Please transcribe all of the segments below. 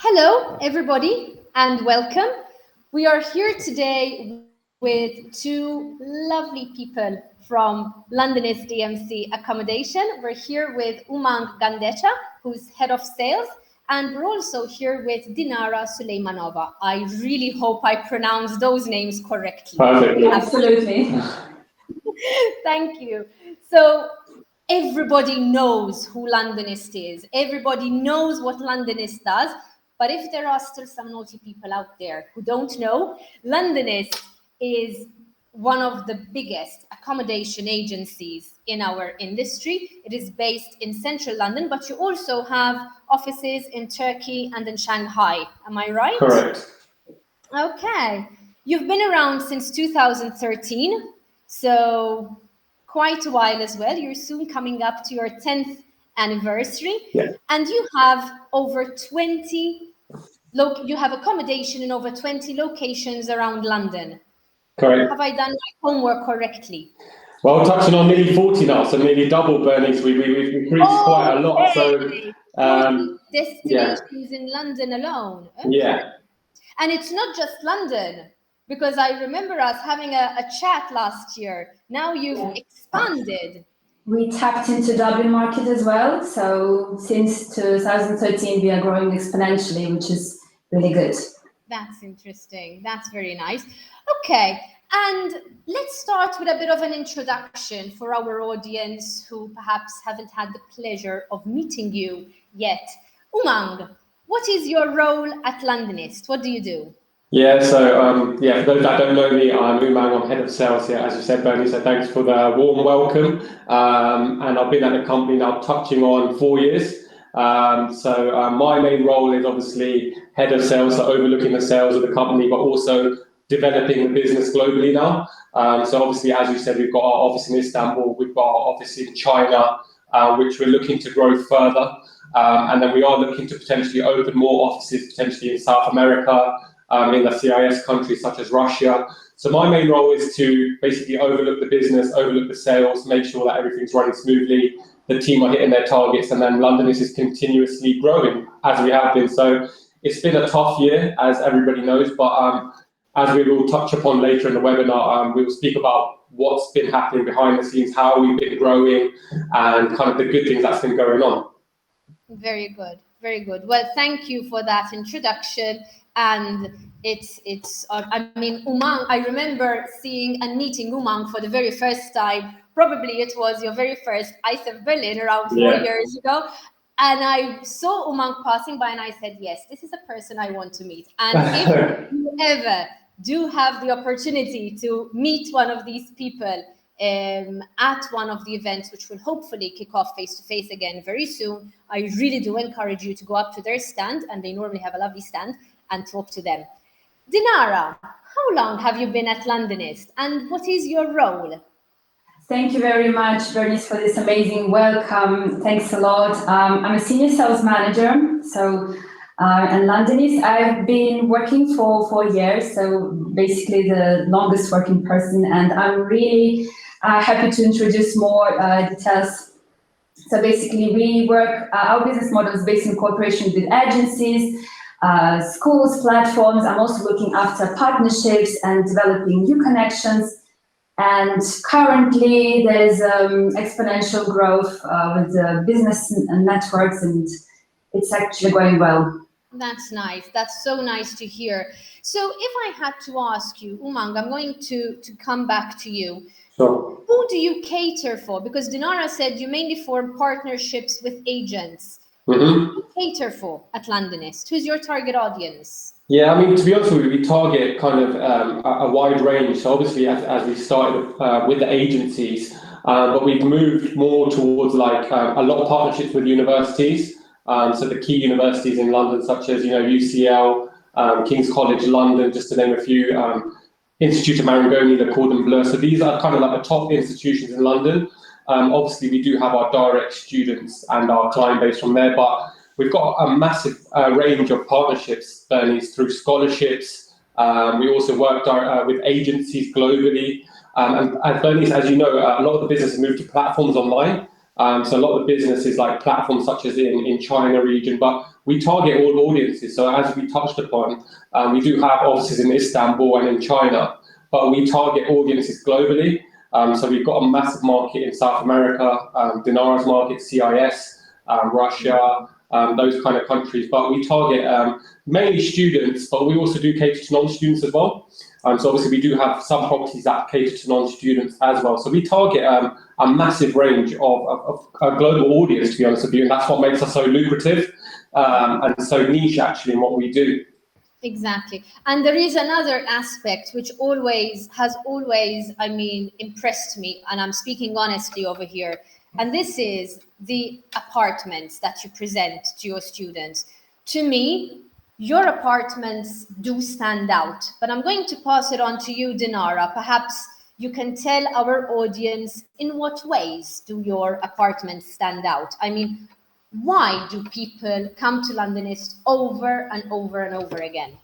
Hello, everybody, and welcome. We are here today with two lovely people from Londonist DMC Accommodation. We're here with Umang Gandecha, who's head of sales, and we're also here with Dinara Sulejmanova. I really hope I pronounced those names correctly. Perfect. Absolutely. Thank you. So, everybody knows who Londonist is. Everybody knows what Londonist does. But if there are still some naughty people out there who don't know, Londonist is one of the biggest accommodation agencies in our industry. It is based in central London, but you also have offices in Turkey and in Shanghai. Am I right? Correct. Okay. You've been around since 2013, so quite a while as well. You're soon coming up to your 10th anniversary. Yeah. And you have over 20 you have accommodation in over 20 locations around London. Correct. Have I done my homework correctly? Well, touching on nearly 40 now, so nearly double, Bernice. We've increased quite a lot. So, 40 destinations in London alone. Okay. Yeah. And it's not just London, because I remember us having a chat last year. Now you've expanded. We tapped into Dublin market as well. So since 2013, we are growing exponentially, which is really good. That's interesting. That's very nice. Okay. And let's start with a bit of an introduction for our audience who perhaps haven't had the pleasure of meeting you yet. Umang, what is your role at Londonist? What do you do? Yeah, so for those that don't know me, I'm Umang, I'm head of sales here, as you said, Bernie, so thanks for the warm welcome. And I've been at the company now touching on 4 years. My main role is obviously head of sales, so overlooking the sales of the company, but also developing the business globally now. So obviously, as you said, we've got our office in Istanbul, we've got our office in China, which we're looking to grow further. And then we are looking to potentially open more offices, potentially in South America, in the CIS countries such as Russia. So my main role is to basically overlook the business, overlook the sales, make sure that everything's running smoothly, the team are hitting their targets, and then Londonist is continuously growing as we have been. So it's been a tough year, as everybody knows, but as we will touch upon later in the webinar, we will speak about what's been happening behind the scenes, how we've been growing, and kind of the good things that's been going on. Very good, very good. Well, thank you for that introduction. And Umang, I remember seeing and meeting Umang for the very first time. Probably it was your very first ISEF Berlin around 4 years ago. And I saw Umang passing by and I said, yes, this is a person I want to meet. And if you ever do have the opportunity to meet one of these people at one of the events, which will hopefully kick off face-to-face again very soon, I really do encourage you to go up to their stand, and they normally have a lovely stand, and talk to them. Dinara, how long have you been at Londonist, and what is your role? Thank you very much, Bernice, for this amazing welcome. Thanks a lot. I'm a senior sales manager, so at Londonist. I've been working for 4 years, so basically the longest working person, and I'm really happy to introduce more details. So basically we work, our business model is based in cooperation with agencies, schools, platforms. I'm also looking after partnerships and developing new connections. And currently there's exponential growth with the business networks, and it's actually going well. That's nice. That's so nice to hear. So if I had to ask you, Umang, I'm going to come back to you. Sure. Who do you cater for? Because Dinara said you mainly form partnerships with agents. Mm-hmm. Who do you cater for at Londonist? Who's your target audience? Yeah, I mean, to be honest with you, we target kind of a wide range. So obviously, as we started with the agencies, but we've moved more towards like a lot of partnerships with universities. So the key universities in London, such as UCL, King's College London, just to name a few, Institute of Marangoni, the Cordon Bleu. So these are kind of like the top institutions in London. Obviously, we do have our direct students and our client base from there, but we've got a massive range of partnerships, Bernice, through scholarships. We also work with agencies globally. And Bernice, as you know, a lot of the business has moved to platforms online. So a lot of the business is like platforms such as in China region, but we target all audiences. So as we touched upon, we do have offices in Istanbul and in China, but we target audiences globally. So we've got a massive market in South America, Dinara's market, CIS, Russia, those kind of countries. But we target mainly students, but we also do cater to non-students as well. So obviously we do have some properties that cater to non-students as well. So we target a massive range of a global audience, to be honest with you, and that's what makes us so lucrative and so niche actually in what we do. Exactly. And there is another aspect which has always, I mean, impressed me, and I'm speaking honestly over here, and this is the apartments that you present to your students. To me, your apartments do stand out, but I'm going to pass it on to you, Dinara. Perhaps you can tell our audience in what ways do your apartments stand out? I mean, why do people come to Londonist over and over and over again?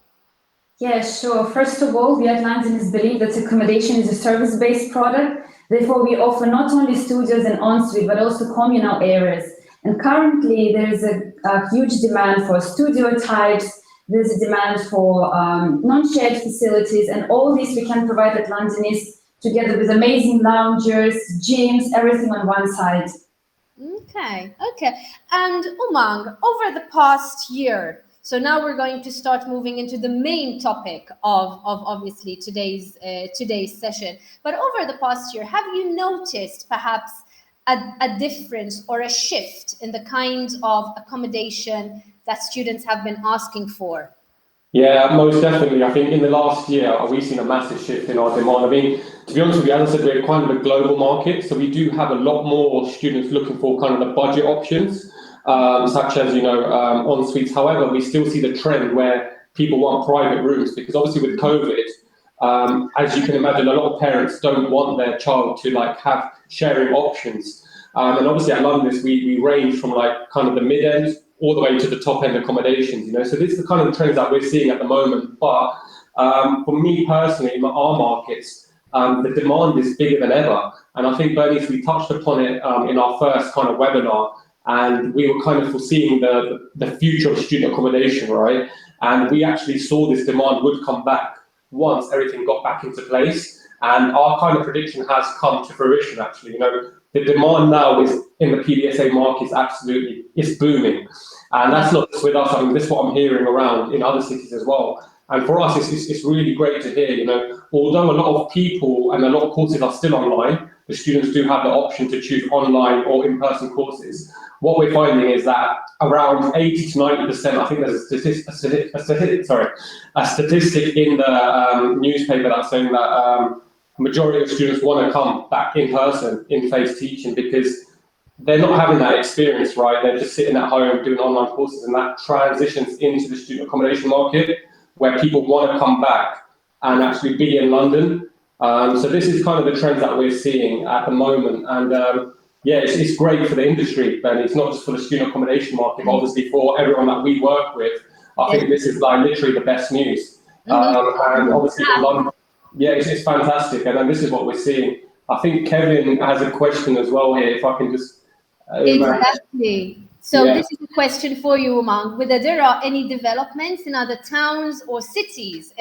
Yeah, sure. First of all, we at Londonist believe that accommodation is a service-based product. Therefore, we offer not only studios and ensuite, but also communal areas. And currently, there is a huge demand for studio types. There's a demand for non-shared facilities, and all this we can provide at Londonist, together with amazing loungers, gyms, everything on one side. Okay. And Umang, over the past year, so now we're going to start moving into the main topic of obviously today's session. But over the past year, have you noticed perhaps a difference or a shift in the kind of accommodation that students have been asking for? Yeah, most definitely. I think in the last year, we've seen a massive shift in our demand. I mean, to be honest with you, as I said, we're kind of a global market, so we do have a lot more students looking for kind of the budget options, such as, en suites. However, we still see the trend where people want private rooms, because obviously with COVID, as you can imagine, a lot of parents don't want their child to have sharing options. And obviously at Londonist, we range from kind of the mid-end all the way to the top end accommodations, So this is the kind of trends that we're seeing at the moment. But for me personally, in our markets, the demand is bigger than ever. And I think, Bernice, we touched upon it in our first kind of webinar, and we were kind of foreseeing the future of student accommodation, right? And we actually saw this demand would come back once everything got back into place. And our kind of prediction has come to fruition, actually. The demand now is in the PBSA market is booming. And that's not just with us. I mean, this is what I'm hearing around in other cities as well. And for us, it's really great to hear, although a lot of people and a lot of courses are still online, the students do have the option to choose online or in-person courses. What we're finding is that around 80 to 90%, I think there's a statistic in the newspaper that's saying that majority of students want to come back in person, in-face teaching, because they're not having that experience, right? They're just sitting at home doing online courses, and that transitions into the student accommodation market where people want to come back and actually be in London. So this is kind of the trends that we're seeing at the moment. And it's great for the industry, and it's not just for the student accommodation market, but obviously for everyone that we work with. I think this is literally the best news. And obviously for London, it's fantastic. And then this is what we're seeing. I think Kevin has a question as well here, if I can just... Exactly. So this is a question for you, Umang, whether there are any developments in other towns or cities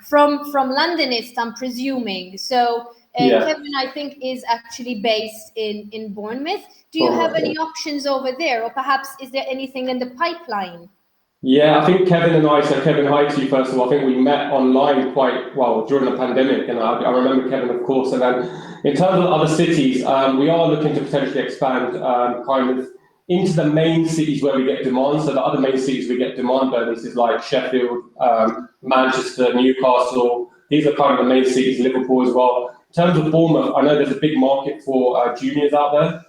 from Londonist, I'm presuming. So Kevin, I think, is actually based in Bournemouth. Do you have any options over there, or perhaps is there anything in the pipeline? Yeah, I think Kevin and I, so Kevin, hi to you first of all. I think we met online quite well during the pandemic, and I remember Kevin, of course. And then in terms of other cities, we are looking to potentially expand kind of into the main cities where we get demand. So the other main cities we get demand, this is like Sheffield, Manchester, Newcastle. These are kind of the main cities, Liverpool as well. In terms of Bournemouth, I know there's a big market for juniors out there.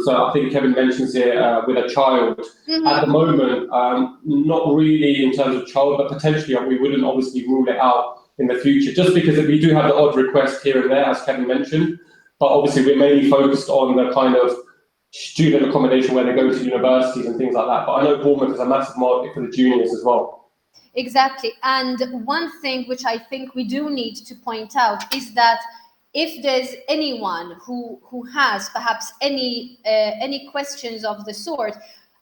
So I think Kevin mentions here with a child. At the moment, not really in terms of child, but potentially we wouldn't obviously rule it out in the future, just because we do have the odd request here and there, as Kevin mentioned. But obviously we're mainly focused on the kind of student accommodation where they go to universities and things like that. But I know Bournemouth is a massive market for the juniors as well. Exactly. And one thing which I think we do need to point out is that if there's anyone who has perhaps any questions of the sort,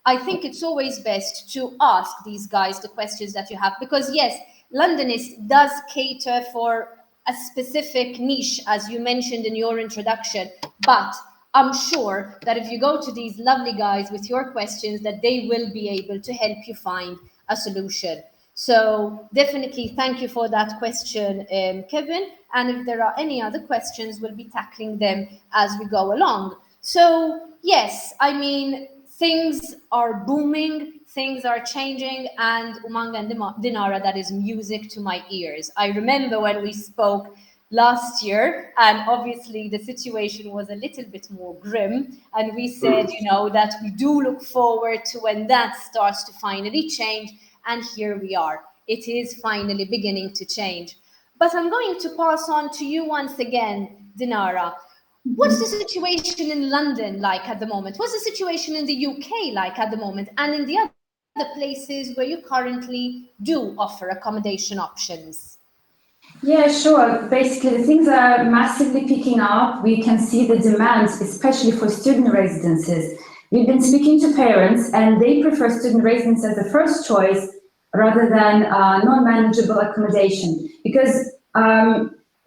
I think it's always best to ask these guys the questions that you have, because yes, Londonist does cater for a specific niche, as you mentioned in your introduction, but I'm sure that if you go to these lovely guys with your questions, that they will be able to help you find a solution. So definitely thank you for that question, Kevin. And if there are any other questions, we'll be tackling them as we go along. So yes, I mean, things are booming, things are changing, and Umang and Dinara, that is music to my ears. I remember when we spoke last year, and obviously the situation was a little bit more grim, and we said, that we do look forward to when that starts to finally change, and here we are. It is finally beginning to change. But I'm going to pass on to you once again, Dinara. What's the situation in London like at the moment? What's the situation in the UK like at the moment, and in the other places where you currently do offer accommodation options? Yeah, sure. Basically, things are massively picking up. We can see the demand, especially for student residences. We've been speaking to parents, and they prefer student residence as the first choice rather than non-manageable accommodation, because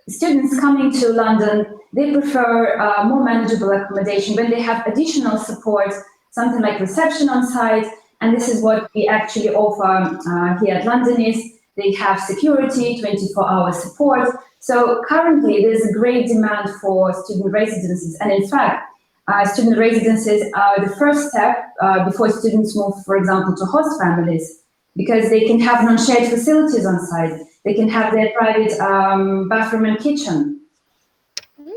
students coming to London, they prefer more manageable accommodation when they have additional support, something like reception on site, and this is what we actually offer here at Londonist. They have security, 24-hour support. So currently, there's a great demand for student residences, and in fact, student residences are the first step before students move, for example, to host families, because they can have non-shared facilities on site. They can have their private bathroom and kitchen.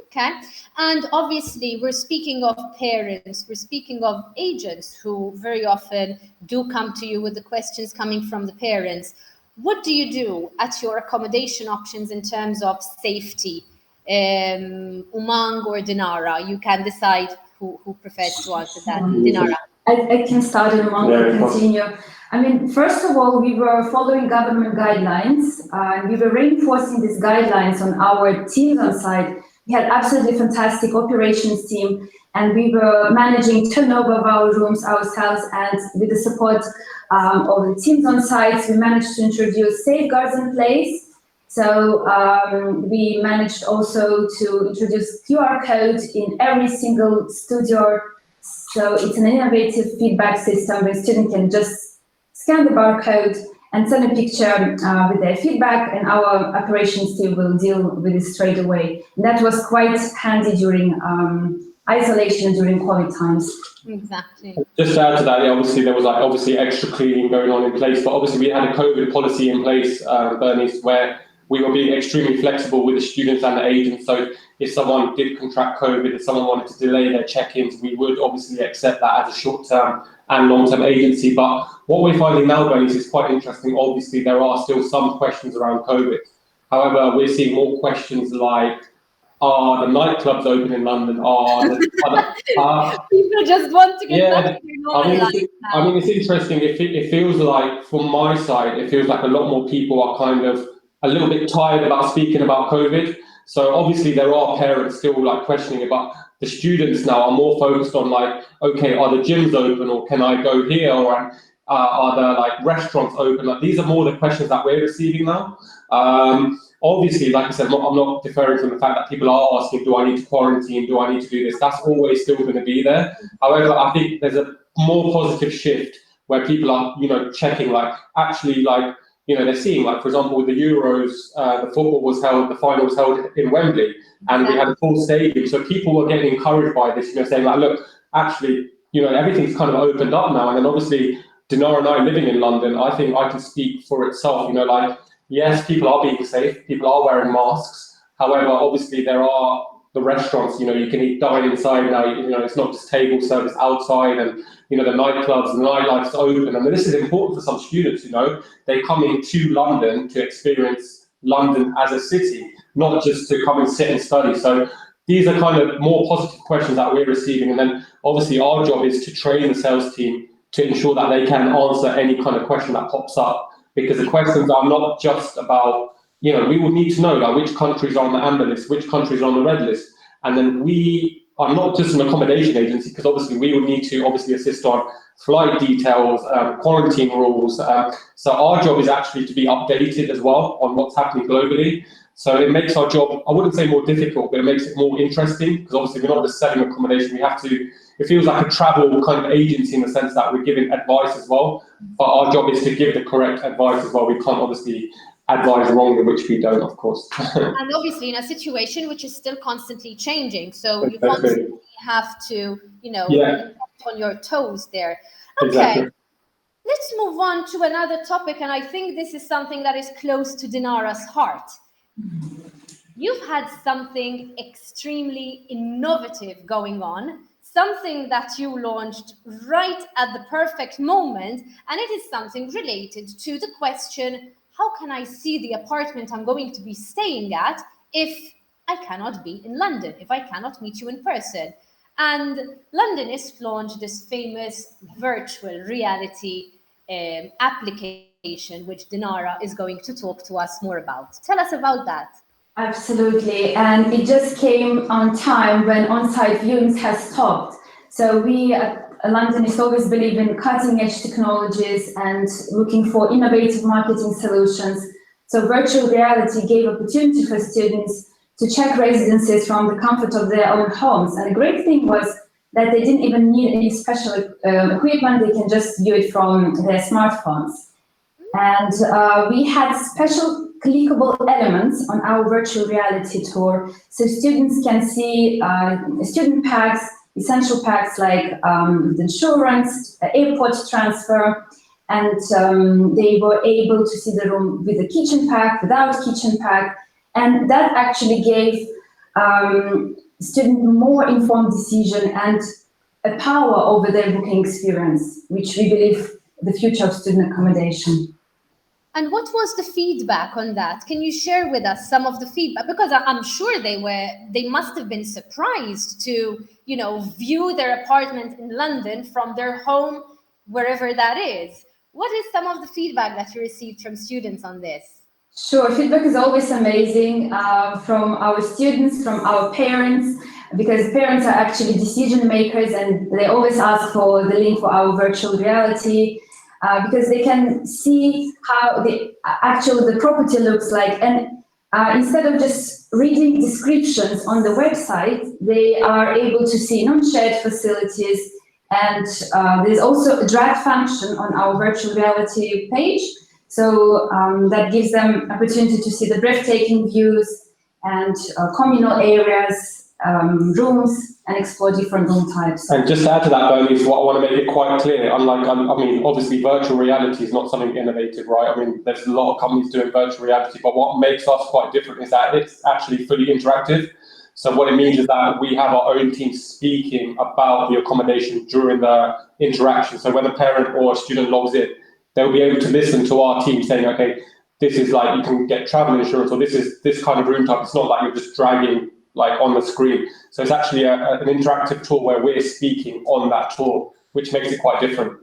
Okay. And obviously, we're speaking of parents, we're speaking of agents who very often do come to you with the questions coming from the parents. What do you do at your accommodation options in terms of safety? Umang or Dinara? You can decide who prefers to answer that. Dinara. I can start and Umang can continue. I mean, first of all, we were following government guidelines, and we were reinforcing these guidelines on our teams on site. We had absolutely fantastic operations team, and we were managing turnover of our rooms ourselves, and with the support of the teams on site, we managed to introduce safeguards in place. So we managed also to introduce QR code in every single studio. So it's an innovative feedback system where students can just scan the barcode and send a picture with their feedback, and our operations team will deal with it straight away. And that was quite handy during isolation during COVID times. Exactly. Just to add to that, obviously there was extra cleaning going on in place, but obviously we had a COVID policy in place, Bernice, where we were being extremely flexible with the students and the agents. So if someone did contract COVID, if someone wanted to delay their check-ins, we would obviously accept that as a short-term and long-term agency. But what we're finding now, Bernice, is quite interesting. Obviously, there are still some questions around COVID. However, we're seeing more questions like, are the nightclubs open in London? People just want to get back to normal life now. I mean, it's interesting. It feels like, from my side, it feels like a lot more people are kind of a little bit tired about speaking about COVID. So obviously there are parents still questioning it, but the students now are more focused on okay, are the gyms open, or can I go here, or are the restaurants open? These are more the questions that we're receiving now. Obviously, like I said, I'm not deferring from the fact that people are asking, do I need to quarantine? Do I need to do this? That's always still going to be there. However, I think there's a more positive shift where people are, checking, they're seeing, for example, with the Euros, the football was held, the final was held in Wembley, and we had a full stadium. So people were getting encouraged by this, saying look, actually, everything's kind of opened up now. And then obviously, Dinara and I living in London, I think I can speak for itself, yes, people are being safe, people are wearing masks. However, obviously there are the restaurants, you can dine inside now, it's not just table service outside, and, the nightclubs and the nightlife's open. And this is important for some students, they come into London to experience London as a city, not just to come and sit and study. So these are kind of more positive questions that we're receiving. And then obviously our job is to train the sales team to ensure that they can answer any kind of question that pops up. Because the questions are not just about, we would need to know which countries are on the amber list, which countries are on the red list. And then we are not just an accommodation agency, because obviously we would need to obviously assist on flight details, quarantine rules. So our job is actually to be updated as well on what's happening globally. So it makes our job, I wouldn't say more difficult, but it makes it more interesting, because obviously we're not just selling accommodation. We have to, it feels like a travel kind of agency in the sense that we're giving advice as well. But our job is to give the correct advice as well. We can't obviously advise wrongly, which we don't, of course. And obviously in a situation which is still constantly changing. So you constantly have to, you know, on your toes there. Okay. Exactly. Let's move on to another topic, and I think this is something that is close to Dinara's heart. You've had something extremely innovative going on, something that you launched right at the perfect moment, and it is something related to the question, how can I see the apartment I'm going to be staying at if I cannot be in London, if I cannot meet you in person? And Londonist launched this famous virtual reality application, which Dinara is going to talk to us more about. Tell us about that. Absolutely, and it just came on time when on-site viewings have stopped. So we at Londonist always believe in cutting-edge technologies and looking for innovative marketing solutions. So virtual reality gave opportunity for students to check residences from the comfort of their own homes. And the great thing was that they didn't even need any special equipment. They can just view it from their smartphones. And we had special clickable elements on our virtual reality tour. So students can see student packs, essential packs like the insurance, the airport transfer, and they were able to see the room with a kitchen pack, without kitchen pack. And that actually gave students more informed decision and a power over their booking experience, which we believe the future of student accommodation. And what was the feedback on that? Can you share with us some of the feedback? Because I'm sure they must have been surprised to, you know, view their apartment in London from their home, wherever that is. What is some of the feedback that you received from students on this? Sure, feedback is always amazing from our students, from our parents, because parents are actually decision makers and they always ask for the link for our virtual reality. Because they can see how the property looks like, and instead of just reading descriptions on the website, they are able to see non-shared facilities, and there's also a drag function on our virtual reality page, so that gives them opportunity to see the breathtaking views and communal areas, rooms, and explore different room types. And just to add to that, Bernice, what I want to make it quite clear, unlike, I mean, obviously virtual reality is not something innovative, right? I mean, there's a lot of companies doing virtual reality, but what makes us quite different is that it's actually fully interactive. So what it means is that we have our own team speaking about the accommodation during the interaction. So when a parent or a student logs in, they'll be able to listen to our team saying, okay, this is like, you can get travel insurance, or this is this kind of room type. It's not like you're just dragging like on the screen. So it's actually an interactive tour where we're speaking on that tour, which makes it quite different.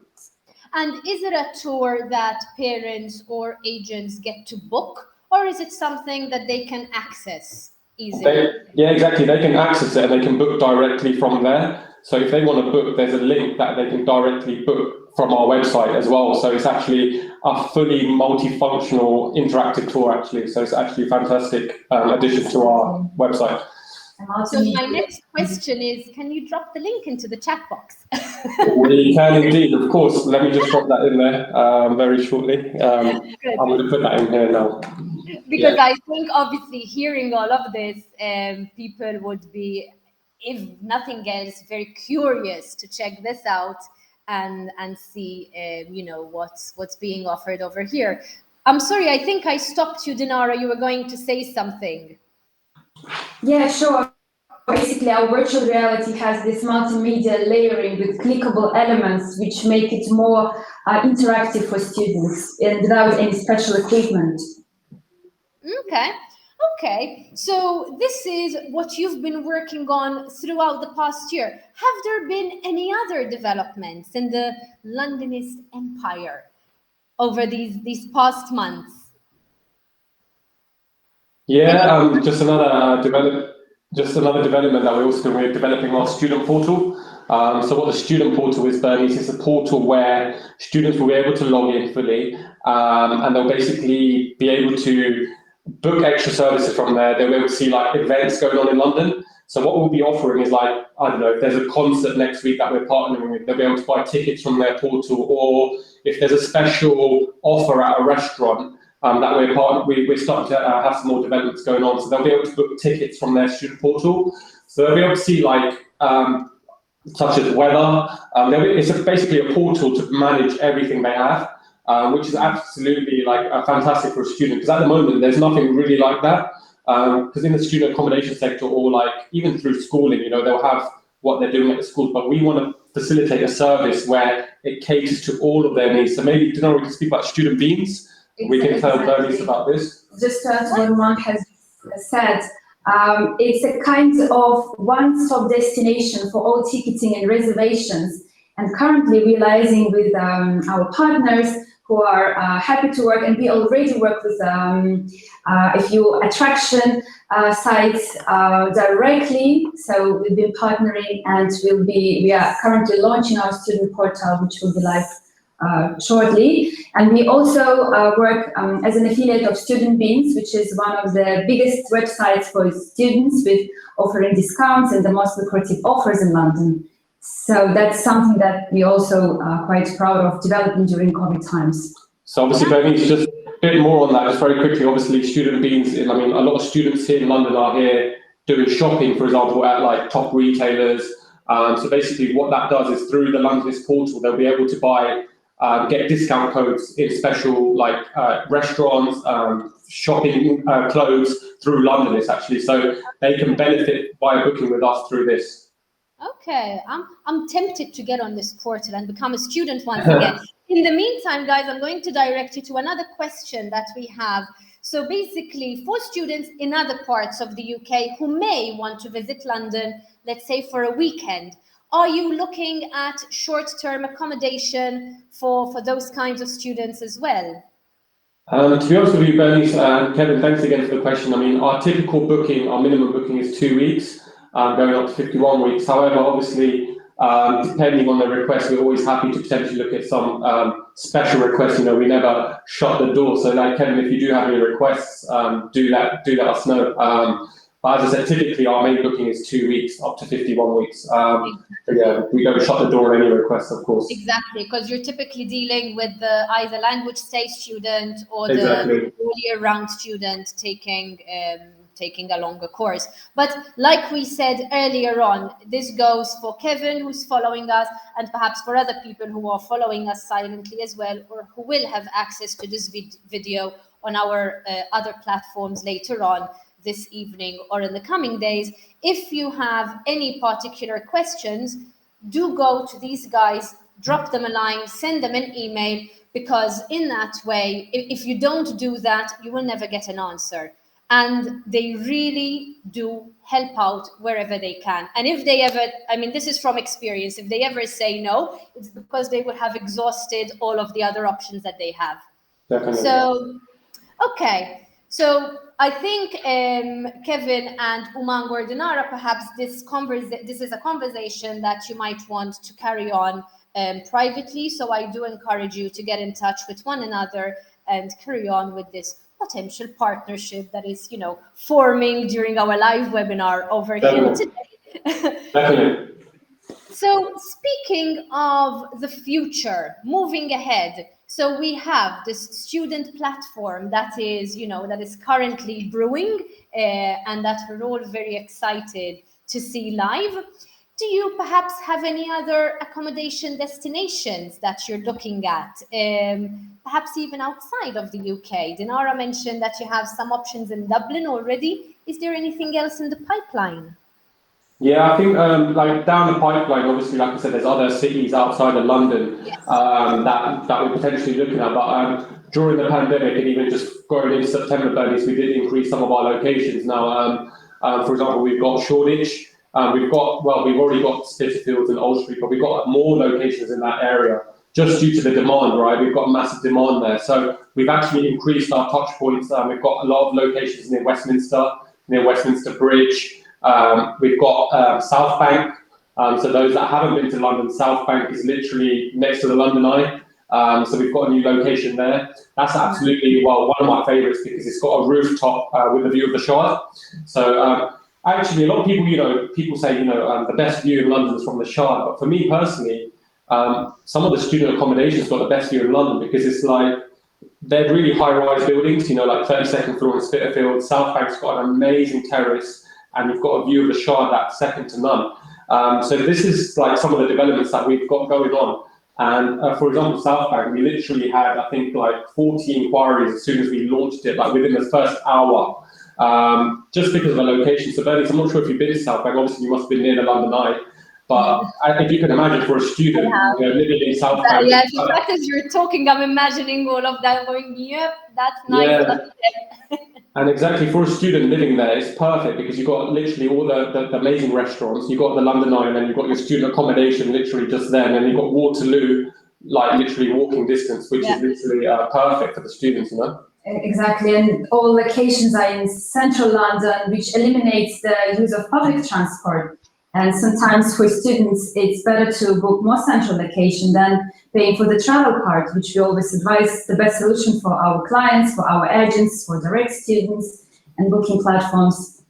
And is it a tour that parents or agents get to book, or is it something that they can access easily? Yeah, exactly. They can access it and they can book directly from there. So if they want to book, there's a link that they can directly book from our website as well. So it's actually a fully multifunctional interactive tour, actually. So it's actually a fantastic addition to our website. So my next question is, can you drop the link into the chat box? We can indeed, of course. Let me just drop that in there very shortly. I'm going to put that in here now. Because I think obviously hearing all of this, people would be, if nothing else, very curious to check this out and see, you know, what's being offered over here. I'm sorry, I think I stopped you, Dinara. You were going to say something. Yeah, sure. Basically, our virtual reality has this multimedia layering with clickable elements, which make it more interactive for students and without any special equipment. Okay. So this is what you've been working on throughout the past year. Have there been any other developments in the Londonist empire over these past months? Yeah, just another just another development that we're also doing, we're developing our student portal. So what the student portal is, Bernice, is a portal where students will be able to log in fully, and they'll basically be able to book extra services from there. They'll be able to see like events going on in London. So what we'll be offering is like, I don't know, if there's a concert next week that we're partnering with, they'll be able to buy tickets from their portal, or if there's a special offer at a restaurant that we're starting to have some more developments going on. So they'll be able to book tickets from their student portal. So they'll be able to see like, such as weather. It's basically a portal to manage everything they have, which is absolutely like fantastic for a student, because at the moment there's nothing really like that. Because in the student accommodation sector, or like even through schooling, you know, they'll have what they're doing at the school, but we want to facilitate a service where it caters to all of their needs. So maybe, we can speak about student beans. We can tell Bernice about this. Just to add what Mark has said, it's a kind of one-stop destination for all ticketing and reservations. And currently realizing with our partners who are happy to work, and we already work with a few attraction sites directly. So we've been partnering, and we are currently launching our student portal, which will be live shortly. And we also work as an affiliate of Student Beans, which is one of the biggest websites for students, with offering discounts and the most lucrative offers in London. So that's something that we also are quite proud of developing during COVID times. So obviously, Bernice, just a bit more on that, just very quickly. Obviously, Student Beans, a lot of students here in London are here doing shopping, for example, at like top retailers. So basically what that does is, through the Londonist portal, they'll be able to buy, get discount codes in special like restaurants, shopping clothes through Londonist actually. So they can benefit by booking with us through this. Okay, I'm tempted to get on this portal and become a student once again. In the meantime, guys, I'm going to direct you to another question that we have. So basically, for students in other parts of the UK who may want to visit London, let's say for a weekend, are you looking at short-term accommodation for those kinds of students as well? To be honest with you, Bernice, Kevin, thanks again for the question. I mean, our typical booking, our minimum booking is 2 weeks. Going up to 51 weeks. However, obviously, depending on the request, we're always happy to potentially look at some special requests. You know, we never shut the door. So, like Kevin, if you do have any requests, do let us know. But as I said, typically our main booking is 2 weeks, up to 51 weeks. Yeah, we don't shut the door on any requests, of course. Exactly, because you're typically dealing with the either language stay student or Exactly. the all-year-round student taking a longer course. But like we said earlier on, this goes for Kevin, who's following us, and perhaps for other people who are following us silently as well, or who will have access to this video on our other platforms later on this evening or in the coming days. If you have any particular questions, do go to these guys, drop them a line, send them an email, because in that way, if you don't do that, you will never get an answer. And they really do help out wherever they can. And if they ever, this is from experience, if they ever say no, it's because they would have exhausted all of the other options that they have. Definitely. So, okay. So I think Kevin and Umang or Dinara, perhaps this is a conversation that you might want to carry on privately. So I do encourage you to get in touch with one another and carry on with this potential partnership that is, forming during our live webinar over here today. Definitely. So speaking of the future, moving ahead, so we have this student platform that is, that is currently brewing and that we're all very excited to see live. Do you perhaps have any other accommodation destinations that you're looking at, perhaps even outside of the UK? Dinara mentioned that you have some options in Dublin already. Is there anything else in the pipeline? Yeah, I think like down the pipeline, obviously, like I said, there's other cities outside of London. Yes. That we're potentially looking at. But during the pandemic, and even just going into September, Bernice, we did increase some of our locations. Now, for example, we've got Shoreditch. We've already got Spitalfields and Old Street, but we've got more locations in that area just due to the demand, right? We've got massive demand there. So we've actually increased our touch points. We've got a lot of locations near Westminster Bridge. We've got South Bank. So those that haven't been to London, South Bank is literally next to the London Eye. So we've got a new location there. That's absolutely, well, one of my favourites because it's got a rooftop with a view of the Shard. So actually, a lot of people, people say, the best view in London is from the Shard. But for me personally, some of the student accommodations got the best view in London because it's like, they're really high-rise buildings, like 32nd floor in Spitalfield. South Bank's got an amazing terrace, and you've got a view of the Shard that's second to none. So this is like some of the developments that we've got going on. And for example, South Bank, we literally had, I think, like 40 inquiries as soon as we launched it, like within the first hour, just because of the location. So Bernice, I'm not sure if you've been to South Bank. Obviously, you must have been near the London Eye. But if you can imagine for a student living in South Bank. Yeah, in fact, as you're talking, I'm imagining all of that going, yep, that's nice. Yeah. And exactly, for a student living there, it's perfect because you've got literally all the amazing restaurants. You've got the London Eye, and then you've got your student accommodation literally just there. And then you've got Waterloo, like literally walking distance, which is literally perfect for the students, Exactly, and all locations are in central London, which eliminates the use of public transport. And sometimes for students, it's better to book more central location than paying for the travel part, which we always advise the best solution for our clients, for our agents, for direct students and booking platforms.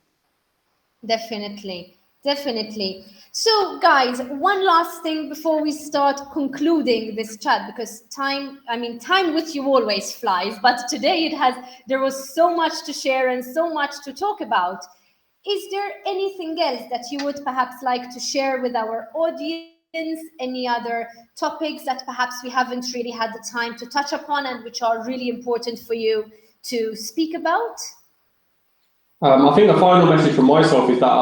Definitely, definitely. So guys, one last thing before we start concluding this chat, because time with you always flies, but today there was so much to share and so much to talk about. Is there anything else that you would perhaps like to share with our audience? Any other topics that perhaps we haven't really had the time to touch upon and which are really important for you to speak about? I think the final message from myself is that,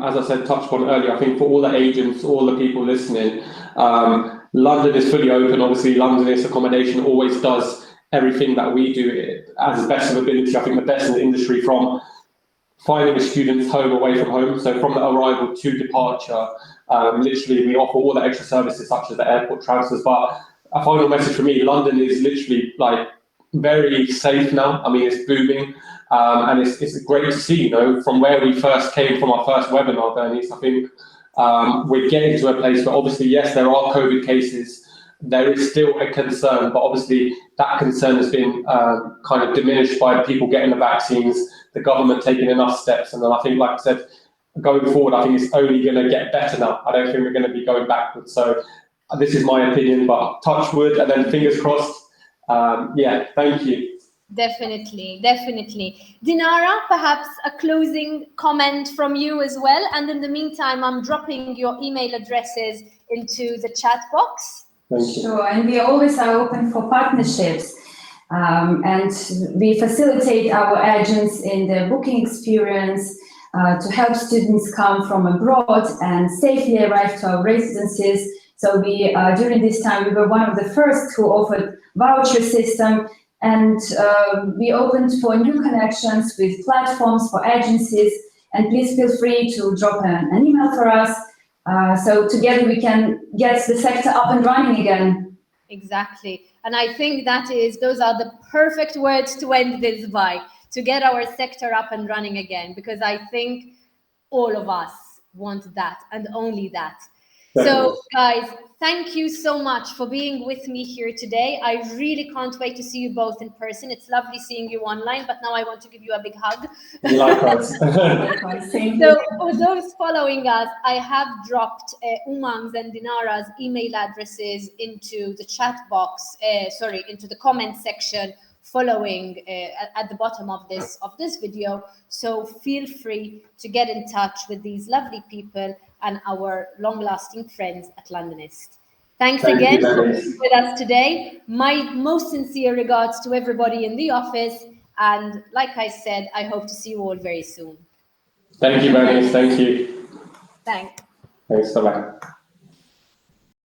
as I said, touched upon earlier, I think for all the agents, all the people listening, London is fully open. Obviously, Londonist Accommodation always does everything that we do as best of ability. I think the best in the industry, from finding a student's home away from home. So from the arrival to departure, literally we offer all the extra services such as the airport transfers. But a final message for me, London is literally like very safe now. I mean, it's booming. And it's great to see, from where we first came from our first webinar, Bernice. I think we're getting to a place where obviously, yes, there are COVID cases. There is still a concern, but obviously that concern has been kind of diminished by people getting the vaccines, the government taking enough steps. And then I think, like I said, going forward, I think it's only going to get better now. I don't think we're going to be going backwards. So this is my opinion, but touch wood and then fingers crossed. Thank you. Definitely, definitely. Dinara, perhaps a closing comment from you as well. And in the meantime, I'm dropping your email addresses into the chat box. Sure, and we always are open for partnerships. And we facilitate our agents in the booking experience to help students come from abroad and safely arrive to our residences. So we, during this time, we were one of the first who offered voucher system, and we opened for new connections with platforms for agencies. And please feel free to drop an email for us. So together we can get the sector up and running again. Exactly. And I think those are the perfect words to end this by, to get our sector up and running again, because I think all of us want that and only that. So guys, thank you so much for being with me here today. I really can't wait to see you both in person. It's lovely seeing you online, but now I want to give you a big hug. Likewise. So for those following us, I have dropped Umang's and Dinara's email addresses into the chat box, into the comment section following at the bottom of this video. So feel free to get in touch with these lovely people and our long-lasting friends at Londonist. Thanks again for being with us today. My most sincere regards to everybody in the office. And like I said, I hope to see you all very soon. Thank you, Bernice. Thank you. Thanks. Thanks. Bye-bye.